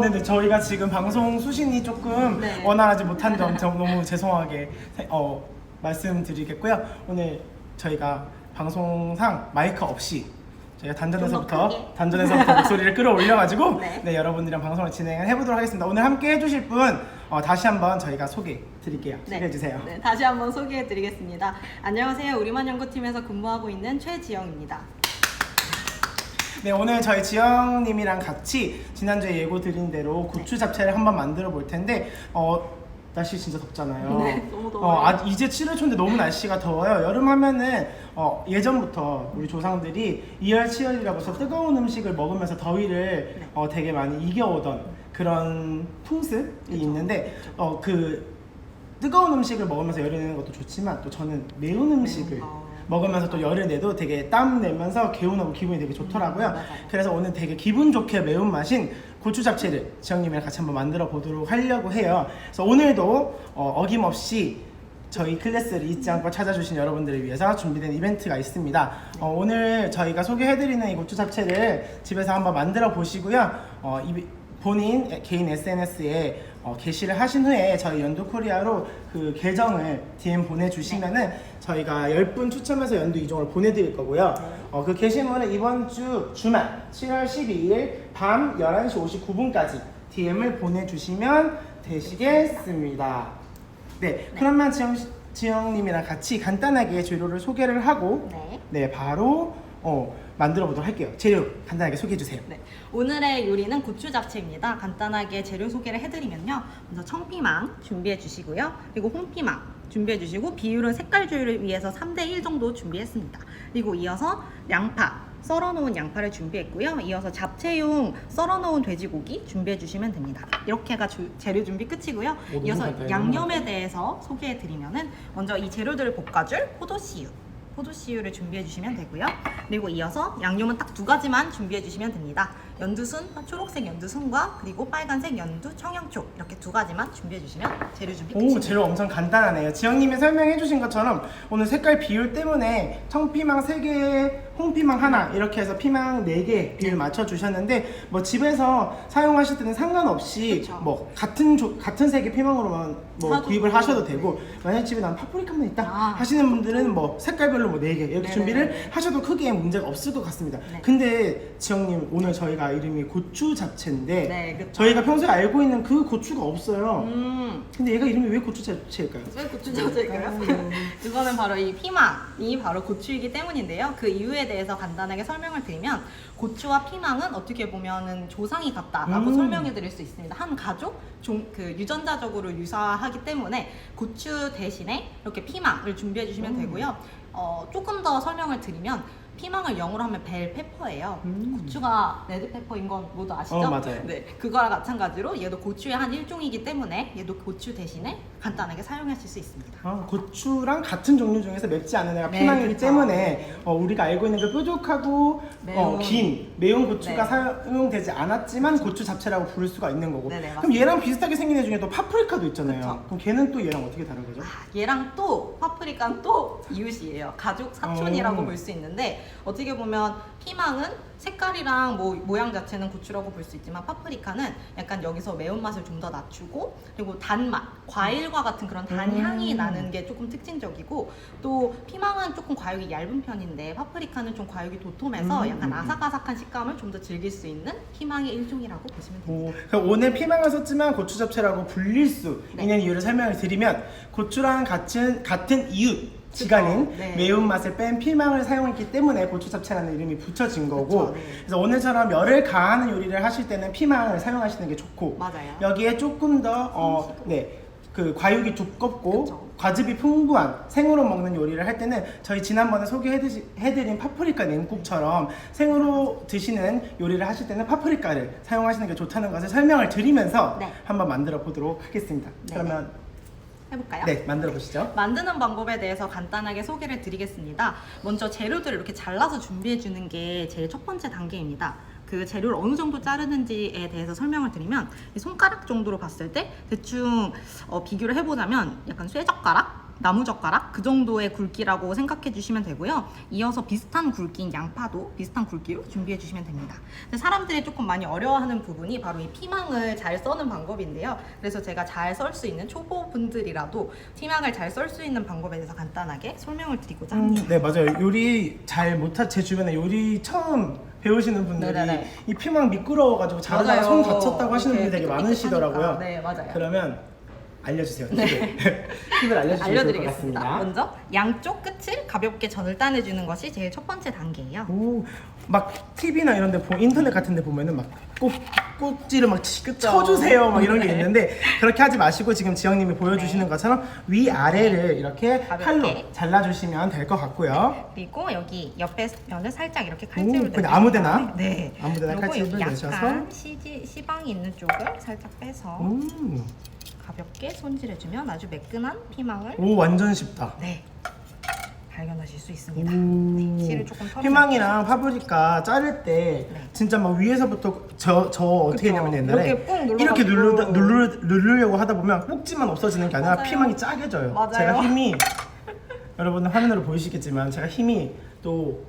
네네. 저희가 지금 방송 수신이 조금 네. 원활하지 못한 점 너무 죄송하게 말씀드리겠고요. 오늘 저희가 방송상 마이크 없이 저희가 단전에서부터 목소리를 끌어올려가지고 네. 네, 여러분들이랑 방송을 진행을 해보도록 하겠습니다. 오늘 함께 해주실 분 다시 한번 저희가 소개 드릴게요. 소개해주세요. 네, 다시 한번 소개해드리겠습니다. 안녕하세요. 우리만 연구팀에서 근무하고 있는 최지영입니다. 네, 오늘 저희 지영님이랑 같이 지난주에 예고 드린 대로 고추 잡채를 한번 만들어 볼 텐데 날씨 진짜 덥잖아요. 네, 너무 더워요. 이제 7월 초인데 너무 날씨가 더워요. 여름 하면은 예전부터 우리 조상들이 2월, 7월이라고서 뜨거운 음식을 먹으면서 더위를 되게 많이 이겨오던 그런 풍습이 있는데 그 뜨거운 음식을 먹으면서 열을 내는 것도 좋지만 또 저는 매운 음식을 먹으면서 또 열을 내도 되게 땀 내면서 개운하고 기분이 되게 좋더라고요. 그래서 오늘 되게 기분 좋게 매운맛인 고추 잡채를 지영님이랑 같이 한번 만들어 보도록 하려고 해요. 그래서 오늘도 어김없이 저희 클래스를 잊지 않고 찾아주신 여러분들을 위해서 준비된 이벤트가 있습니다. 오늘 저희가 소개해드리는 이 고추 잡채를 집에서 한번 만들어 보시고요. 본인 개인 SNS에 게시를 하신 후에 저희 연두코리아로 그 계정을 DM 보내주시면은 저희가 10분 추첨해서 연두 2종을 보내드릴 거고요. 그 게시물은 이번 주 주말 7월 12일 밤 11시 59분까지 DM을 보내주시면 되시겠습니다. 네, 그러면 지영님이랑 같이 간단하게 재료를 소개를 하고 바로 만들어 보도록 할게요. 재료 간단하게 소개해 주세요. 네, 오늘의 요리는 고추 잡채입니다. 간단하게 재료 소개를 해드리면요. 먼저 청피망 준비해 주시고요. 그리고 홍피망 준비해 주시고 비율은 색깔주의를 위해서 3대1 정도 준비했습니다. 그리고 이어서 양파, 썰어놓은 양파를 준비했고요. 이어서 잡채용 썰어놓은 돼지고기 준비해 주시면 됩니다. 이렇게가 재료 준비 끝이고요. 이어서 양념에 대해서 소개해 드리면은 먼저 이 재료들을 볶아줄 포도씨유를 준비해 주시면 되고요. 그리고 이어서 양념은 딱 2가지만 준비해 주시면 됩니다. 연두순, 초록색 연두순과 그리고 빨간색 연두, 청양초 이렇게 2가지만 준비해 주시면 재료 준비 끝입니다. 재료 엄청 간단하네요. 지영님이 설명해 주신 것처럼 오늘 색깔 비율 때문에 청피망 3개, 홍피망 하나 이렇게 해서 피망 4개 비율 맞춰 주셨는데 집에서 사용하실 때는 상관없이 그쵸. 같은 색의 피망으로만 구입을 하셔도 되고 만약 집에 난 파프리카만 있다 하시는 분들은 색깔별로 4개 이렇게 준비를 하셔도 크게 문제가 없을 것 같습니다. 근데 지영님 오늘 저희가 이름이 고추 잡채인데 저희가 평소에 알고 있는 그 고추가 없어요. 근데 얘가 이름이 왜 고추 잡채일까요? 왜 고추 잡채일까요? 그거는 바로 이 피망이 바로 고추이기 때문인데요. 그 이유에 대해서 간단하게 설명을 드리면 고추와 피망은 어떻게 보면은 조상이 같다라고 설명해 드릴 수 있습니다. 한 가족 유전자적으로 유사하기 때문에 고추 대신에 이렇게 피망을 준비해 주시면 되고요. 조금 더 설명을 드리면 피망을 영어로 하면 벨페퍼예요. 고추가 레드페퍼인 건 모두 아시죠? 맞아요. 네, 그거랑 마찬가지로 얘도 고추의 한 일종이기 때문에 얘도 고추 대신에 간단하게 사용하실 수 있습니다. 고추랑 같은 종류 중에서 맵지 않은 애가 피망이기 때문에 우리가 알고 있는 그 뾰족하고 긴 매운 고추가 사용되지 않았지만 고추 잡채라고 부를 수가 있는 거고. 그럼 얘랑 비슷하게 생긴 애 중에 또 파프리카도 있잖아요. 그럼 걔는 또 얘랑 어떻게 다른 거죠? 얘랑 또 파프리카는 또 이웃이에요. 가족 사촌이라고 볼 수 있는데 어떻게 보면 피망은 색깔이랑 모양 자체는 고추라고 볼 수 있지만 파프리카는 약간 여기서 매운맛을 좀 더 낮추고 그리고 단맛, 과일과 같은 그런 단향이 나는 게 조금 특징적이고 또 피망은 조금 과육이 얇은 편인데 파프리카는 좀 과육이 도톰해서 약간 아삭아삭한 식감을 좀 더 즐길 수 있는 피망의 일종이라고 보시면 됩니다. 그럼 오늘 피망을 썼지만 고추 잡채라고 불릴 수 있는 이유를 설명을 드리면 고추랑 같은 이웃 지간인 매운맛을 뺀 피망을 사용했기 때문에 고추 잡채라는 이름이 붙여진 거고 그래서 오늘처럼 열을 가하는 요리를 하실 때는 피망을 사용하시는 게 좋고 여기에 조금 더 그 과육이 두껍고 과즙이 풍부한 생으로 먹는 요리를 할 때는 저희 지난번에 소개해드린 파프리카 냉국처럼 생으로 드시는 요리를 하실 때는 파프리카를 사용하시는 게 좋다는 것을 설명을 드리면서 한번 만들어 보도록 하겠습니다. 그러면 해볼까요? 네, 만들어 보시죠. 만드는 방법에 대해서 간단하게 소개를 드리겠습니다. 먼저 재료들을 이렇게 잘라서 준비해 주는 게 제일 첫 번째 단계입니다. 그 재료를 어느 정도 자르는지에 대해서 설명을 드리면 이 손가락 정도로 봤을 때 대충 비교를 해보자면 약간 쇠젓가락 나무젓가락 그 정도의 굵기라고 생각해 주시면 되고요. 이어서 비슷한 굵기인 양파도 비슷한 굵기로 준비해 주시면 됩니다. 근데 사람들이 조금 많이 어려워하는 부분이 바로 이 피망을 잘 써는 방법인데요. 그래서 제가 잘 썰 수 있는 초보분들이라도 피망을 잘 썰 수 있는 방법에 대해서 간단하게 설명을 드리고자 합니다. 네, 맞아요. 요리 잘 못하 제 주변에 요리 처음 배우시는 분들이 네네네. 이 피망 미끄러워가지고 자르다가 맞아요. 손 다쳤다고 하시는 분들이 이렇게 되게 많으시더라고요. 네, 맞아요. 그러면 알려주세요. 팁을. 팁을 알려주시면 좋을 것 알려드리겠습니다. 같습니다. 먼저 양쪽 끝을 가볍게 전을 따내주는 것이 제일 첫 번째 단계예요. 오, 막 TV나 이런 데 인터넷 같은 데 보면은 막 꼭지를 막 쳐주세요 막 이런 게 네. 있는데 그렇게 하지 마시고 지금 지영님이 보여주시는 것처럼 위아래를 이렇게 가볍게. 칼로 잘라주시면 될 것 같고요. 그리고 여기 옆에 면을 살짝 이렇게 오, 칼집을 그냥 아무데나? 네. 아무데나 그리고 칼집을 여기 내셔서. 약간 시방이 있는 쪽을 살짝 빼서 가볍게 손질해주면 아주 매끈한 피망을 오, 완전 쉽다. 네, 발견하실 수 있습니다. 오. 네, 씨를 조금 털어서 피망이랑 파프리카 자를 때 네. 진짜 막 위에서부터 저 어떻게 그쵸. 했냐면 옛날에 이렇게 꾹 눌러가지고. 이렇게 누르려고 하다 보면 꼭지만 없어지는 게 아니라 맞아요. 피망이 짜게져요. 맞아요. 제가 힘이 여러분들 화면으로 보이시겠지만 제가 힘이 또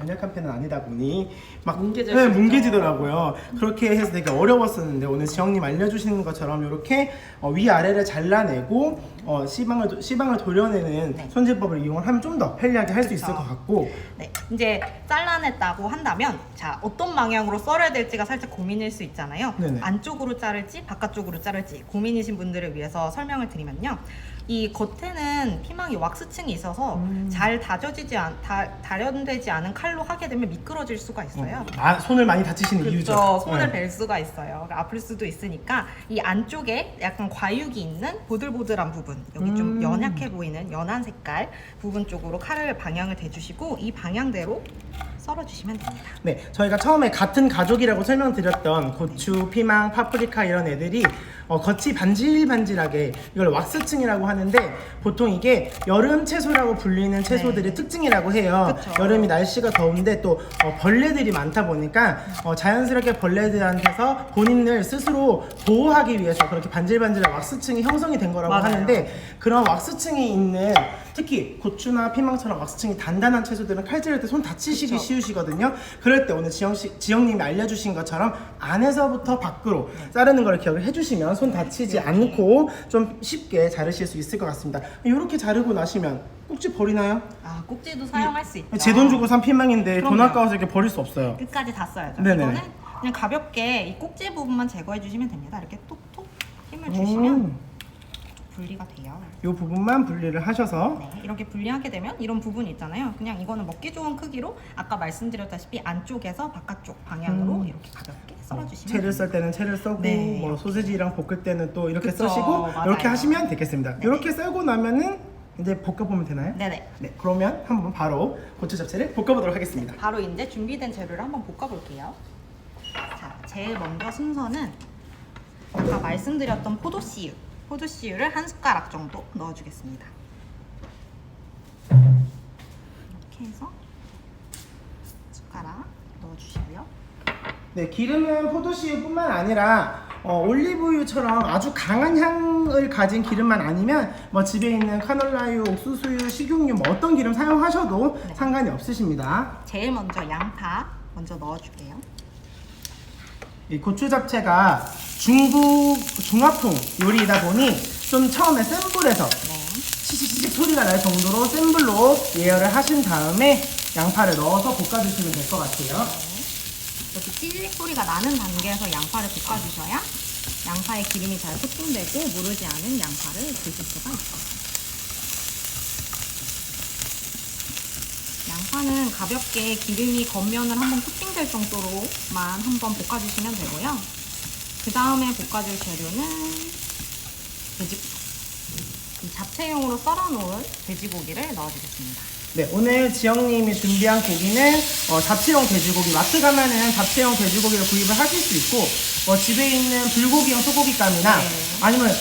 연약한 편은 아니다 보니 막 뭉개질 네, 수 있죠. 뭉개지더라고요. 그렇게 해서 되게 어려웠었는데 오늘 지영님 알려주시는 것처럼 이렇게 위아래를 잘라내고 시방을 도려내는 네. 손질법을 이용하면 좀 더 편리하게 할 수 있을 그쵸. 것 같고 네, 이제 잘라냈다고 한다면 자 어떤 방향으로 썰어야 될지가 살짝 고민일 수 있잖아요. 네네. 안쪽으로 자를지 바깥쪽으로 자를지 고민이신 분들을 위해서 설명을 드리면요. 이 겉에는 피망이 왁스층이 있어서 잘 다련되지 않은 칼로 하게 되면 미끄러질 수가 있어요. 손을 많이 다치시는 이유죠. 그렇죠. 손을 네. 벨 수가 있어요. 그러니까 아플 수도 있으니까 이 안쪽에 약간 과육이 있는 보들보들한 부분, 여기 좀 연약해 보이는 연한 색깔 부분 쪽으로 칼을 방향을 대주시고 이 방향대로 썰어주시면 됩니다. 네, 저희가 처음에 같은 가족이라고 설명드렸던 고추, 피망, 파프리카 이런 애들이 겉이 반질반질하게 이걸 왁스층이라고 하는데 보통 이게 여름 채소라고 불리는 채소들의 특징이라고 해요. 그쵸. 여름이 날씨가 더운데 또 벌레들이 많다 보니까 자연스럽게 벌레들한테서 본인을 스스로 보호하기 위해서 그렇게 반질반질한 왁스층이 형성이 된 거라고 맞아요. 하는데 그런 왁스층이 있는 특히 고추나 피망처럼 왁스층이 단단한 채소들은 칼질할 때 손 다치시기 그쵸. 쉬우시거든요. 그럴 때 오늘 지영님이 알려주신 것처럼 안에서부터 밖으로 자르는 걸 기억을 해주시면 손 다치지 않고 좀 쉽게 자르실 수 있을 것 같습니다. 이렇게 자르고 나시면 꼭지 버리나요? 아, 꼭지도 사용할 수 있죠. 제 돈 주고 산 피망인데 돈 그럼요. 아까워서 이렇게 버릴 수 없어요. 끝까지 다 써야죠. 네네. 이거는 그냥 가볍게 이 꼭지 부분만 제거해 주시면 됩니다. 이렇게 톡톡 힘을 주시면 분리가 돼요. 이 부분만 분리를 하셔서 네, 이렇게 분리하게 되면 이런 부분이 있잖아요. 그냥 이거는 먹기 좋은 크기로 아까 말씀드렸다시피 안쪽에서 바깥쪽 방향으로 이렇게 가볍게 썰어주시면 채를 됩니다. 썰 때는 채를 썰고 네, 뭐 이렇게. 소세지랑 볶을 때는 또 이렇게 그쵸, 써시고 맞아요. 이렇게 하시면 되겠습니다. 네. 이렇게 썰고 나면은 이제 볶아보면 되나요? 네네. 네, 그러면 한번 바로 고추 잡채를 볶아보도록 하겠습니다. 바로 이제 준비된 재료를 한번 볶아볼게요. 자, 제일 먼저 순서는 아까 말씀드렸던 포도씨유를 한 숟가락 정도 넣어주겠습니다. 이렇게 해서 숟가락 넣어주시고요. 네, 기름은 포도씨유뿐만 아니라 올리브유처럼 아주 강한 향을 가진 기름만 아니면 뭐 집에 있는 카놀라유, 옥수수유, 식용유 뭐 어떤 기름 사용하셔도 네. 상관이 없으십니다. 제일 먼저 양파 먼저 넣어줄게요. 이 고추 잡채가 중화풍 요리이다 보니 좀 처음에 센 불에서 네. 치치치치 소리가 날 정도로 센 불로 예열을 하신 다음에 양파를 넣어서 볶아주시면 될 것 같아요. 이렇게 찌릿 소리가 나는 단계에서 양파를 볶아주셔야 양파의 기름이 잘 코팅되고 무르지 않은 양파를 드실 수가 있어요. 양파는 가볍게 기름이 겉면을 한번 코팅될 정도로만 한번 볶아주시면 되고요. 그 다음에 볶아줄 재료는 돼지고기. 이 잡채용으로 썰어놓은 돼지고기를 넣어주겠습니다. 네, 오늘 지영님이 준비한 고기는 잡채용 돼지고기. 마트 가면은 잡채용 돼지고기를 구입을 하실 수 있고 집에 있는 불고기용 소고기감이나 네. 아니면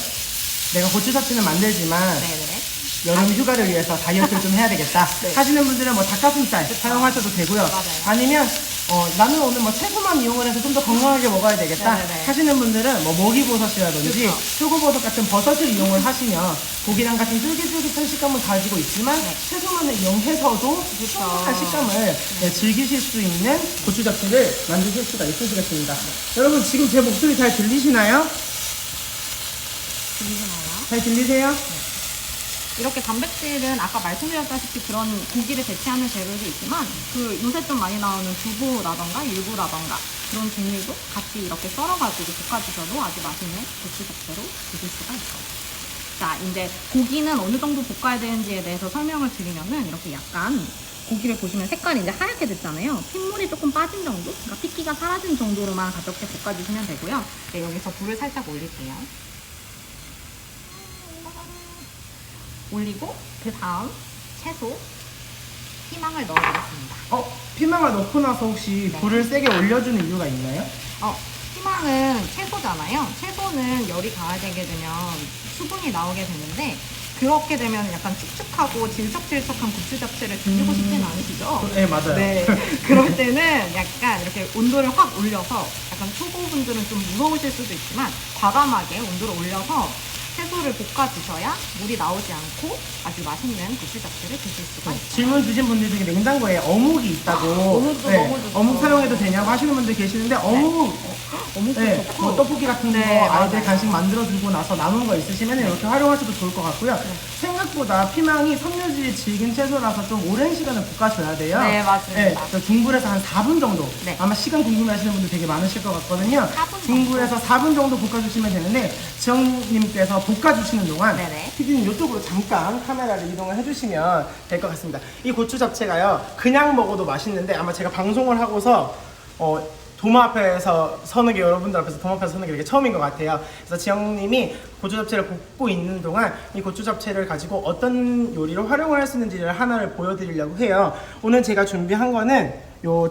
내가 고추 잡채는 만들지만 네네. 여름 휴가를 위해서 다이어트를 좀 해야 되겠다 네. 하시는 분들은 뭐 닭가슴살 사용하셔도 되고요. 맞아요. 아니면 나는 오늘 뭐 채소만 이용을 해서 좀 더 건강하게 먹어야 되겠다 네네네. 하시는 분들은 뭐 먹이버섯이라든지 그렇죠. 표고버섯 같은 버섯을 이용을 하시면 고기랑 같은 쫄깃쫄깃한 식감을 가지고 있지만 네. 채소만을 이용해서도 충분한 식감을 즐기실 수 있는 고추 잡채를 만드실 수가 있으시겠습니다. 여러분 지금 제 목소리 잘 들리시나요? 들리시나요? 잘 들리세요? 이렇게 단백질은 아까 말씀드렸다시피 그런 고기를 대체하는 재료도 있지만 그 요새 좀 많이 나오는 두부라던가 율무라던가 그런 종류도 같이 이렇게 썰어가지고 볶아주셔도 아주 맛있는 고추 잡채로 드실 수가 있어요. 자, 이제 고기는 어느 정도 볶아야 되는지에 대해서 설명을 드리면은 이렇게 약간 고기를 보시면 색깔이 이제 하얗게 됐잖아요. 핏물이 조금 빠진 정도? 그러니까 핏기가 사라진 정도로만 가볍게 볶아주시면 되고요. 네, 여기서 불을 살짝 올릴게요. 올리고 그 다음 채소 피망을 넣어주겠습니다. 피망을 넣고 나서 혹시 네. 불을 세게 올려주는 이유가 있나요? 피망은 채소잖아요. 채소는 열이 가하게 되면 수분이 나오게 되는데 그렇게 되면 약간 축축하고 질척질척한 고추 잡채를 드시고 싶진 않으시죠? 네, 맞아요. 네. 그럴 때는 약간 이렇게 온도를 확 올려서 약간 초보분들은 좀 무서우실 수도 있지만 과감하게 온도를 올려서 채소를 볶아주셔야 물이 나오지 않고 아주 맛있는 고추 잡채를 드실 수가 있어요. 질문 주신 분들 중에 냉장고에 어묵이 있다고 어묵도 너무 좋죠. 어묵 사용해도 되냐고 하시는 분들 계시는데 어묵 어묵도 네, 좋고 뭐 떡볶이 같은 네, 거 아이들 맞아요. 간식 만들어 두고 나서 남은 거 있으시면 이렇게 활용하셔도 좋을 것 같고요. 생각보다 피망이 섬유질이 질긴 채소라서 좀 오랜 시간을 볶아줘야 돼요. 네, 맞습니다. 그래서 중불에서 한 4분 정도. 네. 아마 시간 궁금해하시는 분들 되게 많으실 것 같거든요. 4분 정도. 중불에서 4분 정도 볶아주시면 되는데 지영님께서 볶아주시는 동안 네네. 피디님 이쪽으로 잠깐 카메라를 이동을 해주시면 될 것 같습니다. 이 고추 잡채가요 그냥 먹어도 맛있는데 아마 제가 방송을 하고서 도마 앞에서 서는 게 여러분들 앞에서 도마 앞에서 서는 게 되게 처음인 것 같아요. 그래서 지영님이 고추 잡채를 볶고 있는 동안 이 고추 잡채를 가지고 어떤 요리로 활용을 할 수 있는지를 하나를 보여드리려고 해요. 오늘 제가 준비한 거는 요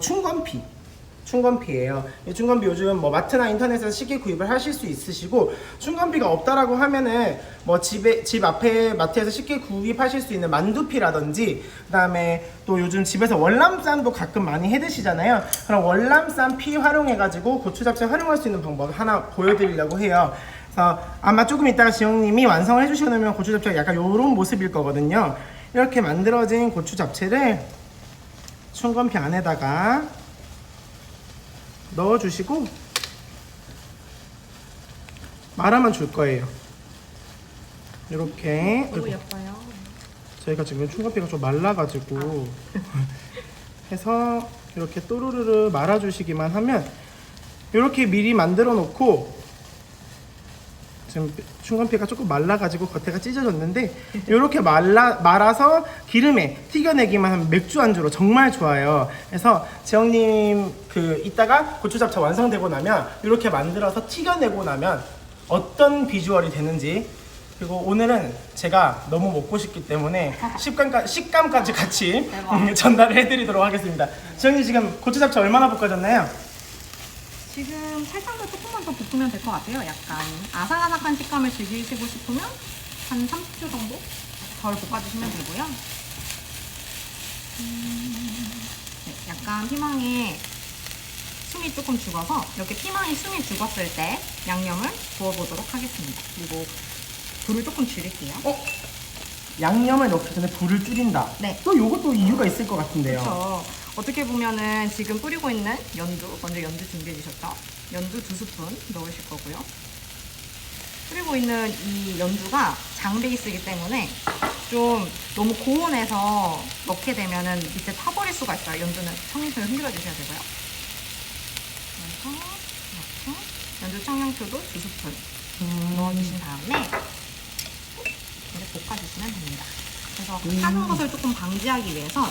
충건피예요. 이 충건피 요즘 뭐 마트나 인터넷에서 쉽게 구입을 하실 수 있으시고 충건피가 없다라고 하면은 뭐 집 앞에 마트에서 쉽게 구입하실 수 있는 만두피라든지 그다음에 또 요즘 집에서 월남쌈도 가끔 많이 해 드시잖아요. 그럼 월남쌈 피 활용해가지고 고추 잡채 활용할 수 있는 방법을 하나 보여드리려고 해요. 그래서 아마 조금 이따가 지영님이 완성을 해주시면 고추 잡채가 약간 요런 모습일 거거든요. 이렇게 만들어진 고추 잡채를 충건피 안에다가 넣어주시고 말아만 줄 거예요. 이렇게 너무 예뻐요. 저희가 지금 충건피가 좀 말라가지고 해서 이렇게 또르르르 말아주시기만 하면 이렇게 미리 만들어 놓고 지금 충건피가 조금 말라가지고 겉에가 찢어졌는데 이렇게 말아서 기름에 튀겨내기만 하면 맥주 안주로 정말 좋아요. 그래서 지영님 이따가 고추 잡채 완성되고 나면 이렇게 만들어서 튀겨내고 나면 어떤 비주얼이 되는지 그리고 오늘은 제가 너무 먹고 싶기 때문에 식감까지 같이 대박. 전달을 해드리도록 하겠습니다. 지영님 지금 고추 잡채 얼마나 볶아졌나요? 지금 살짝만 조금만 더 볶으면 될 것 같아요. 약간 아삭아삭한 식감을 즐기시고 싶으면 한 30초 정도 덜 볶아주시면 되고요. 네, 약간 피망에 숨이 조금 죽어서 이렇게 피망에 숨이 죽었을 때 양념을 부어보도록 하겠습니다. 그리고 불을 조금 줄일게요. 양념을 넣기 전에 불을 줄인다. 네. 또 요것도 이유가 있을 것 같은데요. 그렇죠. 어떻게 보면은 지금 뿌리고 있는 먼저 연두 준비해 주셨죠? 연두 2스푼 넣으실 거고요. 뿌리고 있는 이 연두가 장 베이스이기 때문에 좀 너무 고온에서 넣게 되면은 밑에 타버릴 수가 있어요. 연두는 청양초를 흔들어 주셔야 되고요. 그래서 이렇게 연두 청양초도 2스푼 넣어주신 다음에 이렇게 볶아주시면 됩니다. 그래서 타는 것을 조금 방지하기 위해서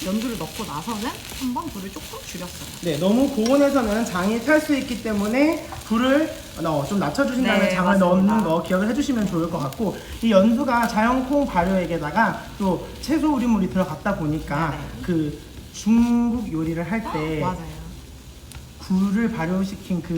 연두를 넣고 나서는 한번 불을 조금 줄였어요. 네, 너무 고온에서는 장이 탈 수 있기 때문에 불을 좀 낮춰주신 다음에 네, 장을 맞습니다. 넣는 거 기억을 해주시면 좋을 것 같고 이 연두가 자연콩 발효액에다가 또 채소 우린물이 들어갔다 보니까 네. 그 중국 요리를 할 때 맞아요. 굴을 발효시킨 그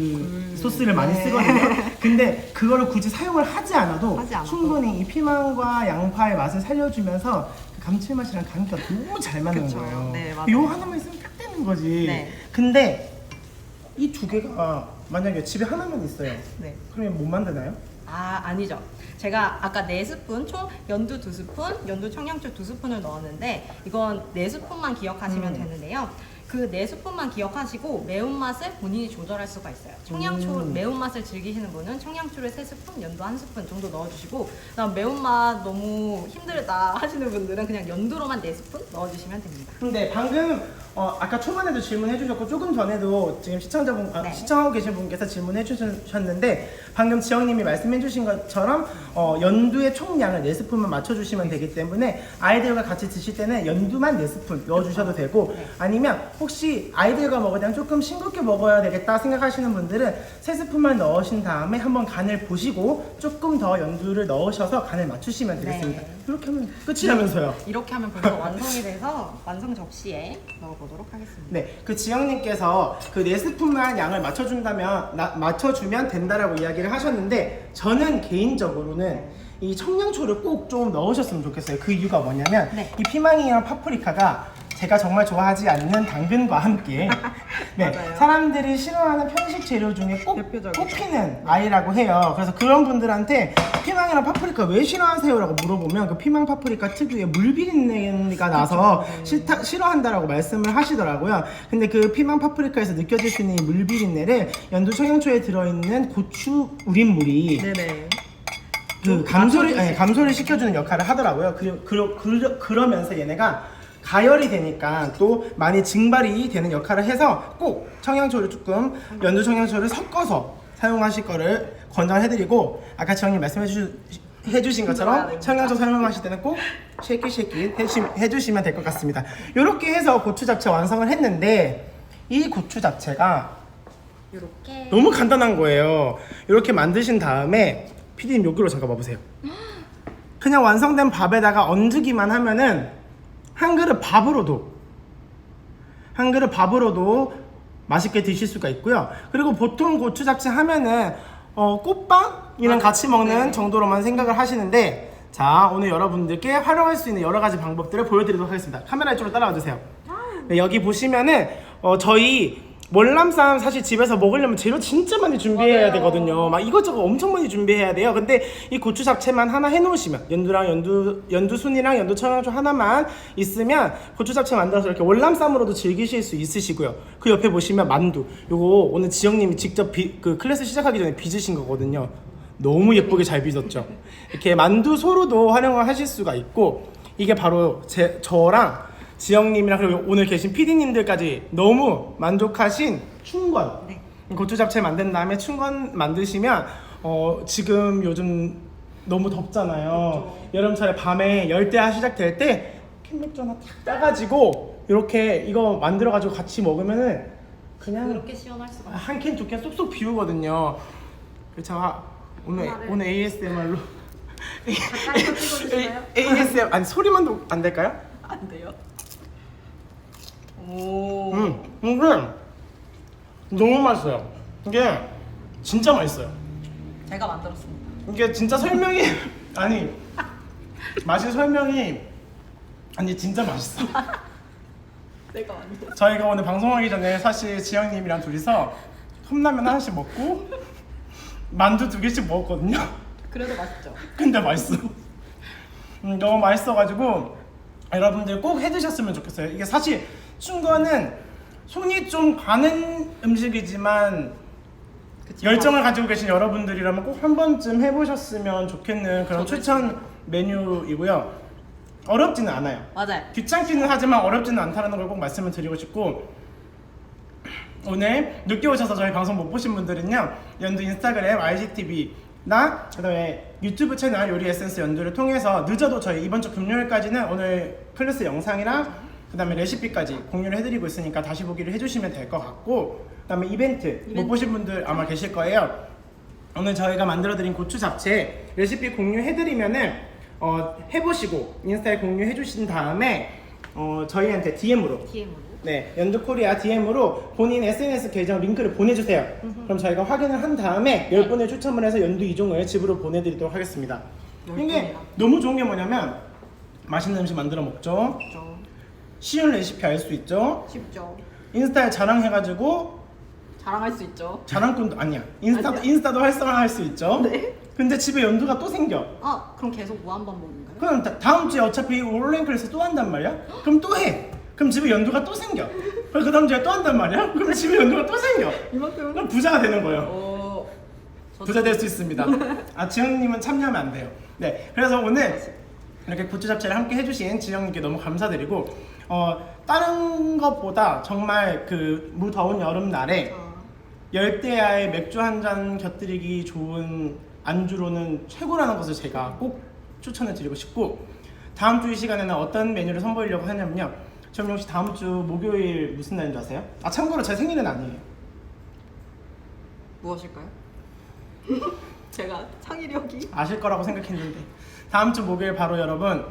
굴. 소스를 많이 네. 쓰거든요. 근데 그거를 굳이 사용을 하지 않아도 하지 않아도. 충분히 이 피망과 양파의 맛을 살려주면서 그 감칠맛이랑 간이가 너무 잘 맞는 그쵸. 거예요. 네, 맞아요. 요 하나만 있으면 딱 되는 하는 거지. 네. 근데 이 두 개가 만약에 집에 하나만 있어요. 네. 그러면 못 만드나요? 아, 아니죠. 제가 아까 4스푼, 총 연두 2스푼, 연두 청양초 2스푼을 넣었는데 이건 4스푼만 기억하시면 되는데요. 그 4스푼만 기억하시고 매운맛을 본인이 조절할 수가 있어요. 청양초 매운맛을 즐기시는 분은 청양초를 3스푼, 연두 1스푼 정도 넣어주시고 그다음 매운맛 너무 힘들다 하시는 분들은 그냥 연두로만 4스푼 넣어주시면 됩니다. 근데 방금 아까 초반에도 질문해 주셨고 조금 전에도 지금 시청자분 네. 시청하고 계신 분께서 질문해 주셨는데 방금 지영님이 말씀해 주신 것처럼 연두의 총량을 4스푼만 맞춰주시면 되기 때문에 아이들과 같이 드실 때는 연두만 4스푼 넣어주셔도 되고 네. 아니면 혹시 아이들과 먹을 때는 조금 싱겁게 먹어야 되겠다 생각하시는 분들은 3스푼만 넣으신 다음에 한번 간을 보시고 조금 더 연두를 넣으셔서 간을 맞추시면 되겠습니다. 네. 이렇게 하면 끝이라면서요. 이렇게 하면 벌써 완성이 돼서 완성 접시에 넣어보도록 하겠습니다. 네, 그 지영님께서 그 4스푼만 양을 맞춰주면 된다라고 이야기를 하셨는데 저는 개인적으로는 이 청양초를 꼭 좀 넣으셨으면 좋겠어요. 그 이유가 뭐냐면 네. 이 피망이랑 파프리카가 제가 정말 좋아하지 않는 당근과 함께 네, 맞아요. 사람들이 싫어하는 편식 재료 중에 꼭 대표적이죠. 꼽히는 아이라고 해요. 그래서 그런 분들한테 피망이랑 파프리카 왜 싫어하세요? 라고 물어보면 그 피망 파프리카 특유의 물비린내가 나서 싫어한다라고 말씀을 하시더라고요. 근데 그 피망 파프리카에서 느껴질 수 있는 이 물비린내를 연두 청양초에 들어있는 고추 우린물이 네네. 그 감소를 시켜주는 역할을 하더라고요. 그러면서 얘네가 가열이 되니까 또 많이 증발이 되는 역할을 해서 꼭 청양초를 조금 연두 청양초를 섞어서 사용하실 거를 권장해드리고 아까 지영님 해주신 것처럼 청양초 사용하실 때는 꼭 쉐이키 해주시면 될 것 같습니다. 이렇게 해서 고추 잡채 완성을 했는데 이 고추 잡채가 이렇게 너무 간단한 거예요. 이렇게 만드신 다음에 피디님 여기로 잠깐 봐보세요. 그냥 완성된 밥에다가 얹기만 하면은 한 그릇 밥으로도 맛있게 드실 수가 있고요. 그리고 보통 고추 잡채 하면은 꽃빵이랑 같이 먹는 네. 정도로만 생각을 하시는데 자, 오늘 여러분들께 활용할 수 있는 여러 가지 방법들을 보여드리도록 하겠습니다. 카메라 이쪽으로 따라와 주세요. 네, 여기 보시면은 저희 월남쌈 사실 집에서 먹으려면 재료 진짜 많이 준비해야 맞아요. 되거든요. 막 이것저것 엄청 많이 준비해야 돼요. 근데 이 고추 잡채만 하나 해놓으시면 연두 순이랑 연두 청양초 하나만 있으면 고추 잡채 만들어서 이렇게 월남쌈으로도 즐기실 수 있으시고요. 그 옆에 보시면 만두. 요거 오늘 지영님이 직접 그 클래스 시작하기 전에 빚으신 거거든요. 너무 예쁘게 잘 빚었죠. 이렇게 만두 소로도 활용을 하실 수가 있고 이게 바로 저랑 지영님이랑 그리고 오늘 계신 PD님들까지 너무 만족하신 춘권. 네. 고추 잡채 만든 다음에 춘권 만드시면 지금 요즘 너무 덥잖아요. 그렇죠. 여름철에 밤에 열대야 시작될 때 캔맥주 하나 탁 따가지고 이렇게 이거 만들어가지고 같이 먹으면은 그냥 그렇게 시원할 수가 없어요. 한 캔 두 캔 쏙쏙 비우거든요. 제가 오늘 ASMR로 가까이서 찍어주시나요? ASMR 아니 소리만도 안 될까요? 안 돼요. 오. 이게 너무 맛있어요. 이게 진짜 맛있어요. 제가 만들었습니다. 이게 진짜 설명이 아니 맛의 설명이 아니 진짜 맛있어. 내가 만들었어. 저희가 오늘 방송하기 전에 사실 지영님이랑 둘이서 컵라면 하나씩 먹고 만두 2개씩 먹었거든요. 그래도 맛있죠. 근데 맛있어. 너무 맛있어가지고 여러분들 꼭 해드셨으면 좋겠어요. 이게 사실 춘권은 손이 좀 가는 음식이지만 그치, 열정을 가지고 계신 여러분들이라면 꼭 한 번쯤 해보셨으면 좋겠는 그런 추천 메뉴이고요. 어렵지는 않아요. 맞아요. 귀찮기는 하지만 어렵지는 않다는 걸 꼭 말씀을 드리고 싶고 오늘 늦게 오셔서 저희 방송 못 보신 분들은요 연두 인스타그램 IGTV나 그다음에 유튜브 채널 요리 에센스 연두를 통해서 늦어도 저희 이번 주 금요일까지는 오늘 클래스 영상이랑 그다음에 레시피까지 공유를 해드리고 있으니까 다시 보기를 해주시면 될 것 같고 그다음에 이벤트 못 보신 분들 아마 계실 거예요. 오늘 저희가 만들어드린 고추 잡채 레시피 공유해드리면은 해보시고 인스타에 공유해주신 다음에 저희한테 DM으로 네, 연두코리아 DM으로 본인 SNS 계정 링크를 보내주세요. 그럼 저희가 확인을 한 다음에 10분을 추첨을 해서 연두 2종을 집으로 보내드리도록 하겠습니다. 이게 너무 좋은 게 뭐냐면 맛있는 음식 만들어 먹죠. 쉽죠. 쉬운 레시피 알 수 있죠. 쉽죠. 인스타에 자랑해가지고 자랑할 수 있죠. 자랑꾼도 아니야. 아니야? 인스타도 활성화할 수 있죠. 네. 근데 집에 연두가 또 생겨. 그럼 계속 무한반복인가요? 그럼 다음 주에 어차피 온라인 클래스 또 한단 말이야? 그럼 또 해. 그럼 집에 연두가 또 생겨. 그럼 그 다음 주에 또 한단 말이야? 그럼 집에 연두가 또 생겨. 이만큼. 그럼 부자가 되는 거예요. 부자 될 수 있습니다. 지영님은 참여하면 안 돼요. 네, 그래서 오늘 이렇게 고추 잡채를 함께 해주신 지영님께 너무 감사드리고 다른 것보다 정말 그 무더운 여름날에 열대야의 맥주 한 잔 곁들이기 좋은 안주로는 최고라는 것을 제가 꼭 추천해 드리고 싶고, 다음 주 이 시간에는 어떤 메뉴를 선보이려고 하냐면요, 정용 씨 다음 주 목요일 무슨 날인 줄 아세요? 참고로 제 생일은 아니에요. 무엇일까요? 제가 창의력이 아실 거라고 생각했는데, 다음 주 목요일 바로 여러분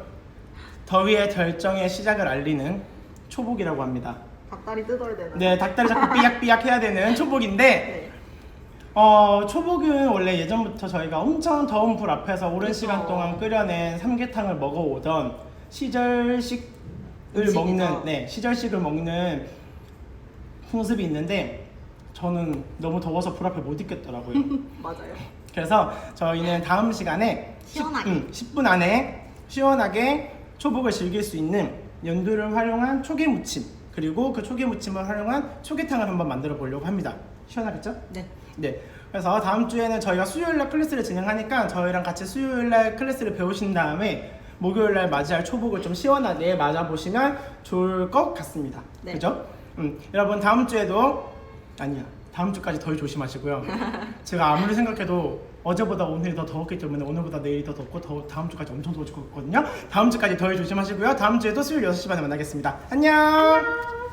더위의 결정의 시작을 알리는 초복이라고 합니다. 닭다리 뜯어야 되나? 네, 닭다리 잡고 삐약삐약 해야 되는 초복인데, 네. 초복은 원래 예전부터 저희가 엄청 더운 불 앞에서 오랜 그쵸. 시간 동안 끓여낸 삼계탕을 먹어오던 시절식을 음식이죠. 먹는, 네, 시절식을 먹는 풍습이 있는데, 저는 너무 더워서 불 앞에 못 있겠더라고요. 맞아요. 그래서 저희는 다음 시간에 시원하게. 10분 안에 시원하게 초복을 즐길 수 있는 연두를 활용한 초계 무침, 그리고 그 초계 무침을 활용한 초계탕을 한번 만들어 보려고 합니다. 시원하겠죠? 네. 네. 그래서 다음 주에는 저희가 수요일날 클래스를 진행하니까 저희랑 같이 수요일날 클래스를 배우신 다음에 목요일날 맞이할 초복을 좀 시원하게 맞아보시면 좋을 것 같습니다. 네. 그죠? 여러분 다음 주에도 아니야. 다음 주까지 더위 조심하시고요. 제가 아무리 생각해도 어제보다 오늘이 더 더웠기 때문에 오늘보다 내일이 더 덥고 다음 주까지 엄청 더워질 것 같거든요. 다음 주까지 더위 조심하시고요. 다음 주에도 수요일 6시 반에 만나겠습니다. 안녕!